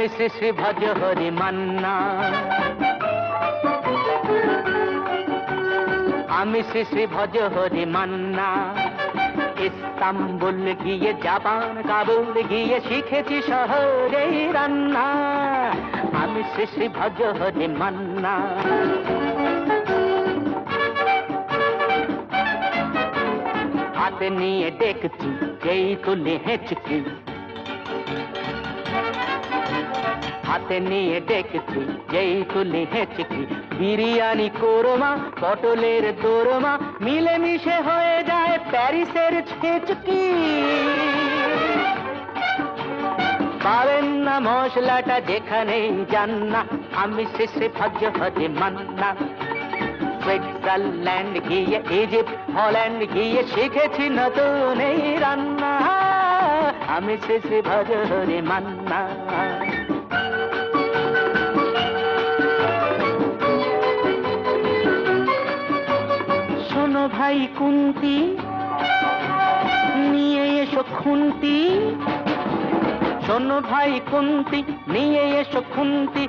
আমি শ্রী শ্রী ভজ হরি মান্না, আমি শ্রী শ্রী ভজ হরি মান্না। ইস্তাম্বুল গিয়ে জাপান কাবুল গিয়ে শিখেছি শহরে রান্না, আমি শ্রী শ্রী ভজ হরি মান্না। হাতে নিয়ে দেখছি যেই তুলে হেঁচকি, হাতে নিয়ে দেখছি যেই তুলে হেঁচকি, বিরিয়ানি কোরমা পটলের দোরমা মিলেমিশে হয়ে যায় প্যারিসের ছেচকি। পাবেন না মশলাটা যেখানেই যান না, আমি শ্রী শ্রী ভজ হরি মান্না। সুইজারল্যান্ড গিয়ে ইজিপ্ট হল্যান্ড গিয়ে শিখেছি নতুন এই রান্না, আমি শ্রী শ্রী ভজ হরি মান্না। শোনো ভাই কুন্তি, নিয়ে এসো খুন্তি, শোনো ভাই কুন্তি, নিয়ে এসো খুন্তি।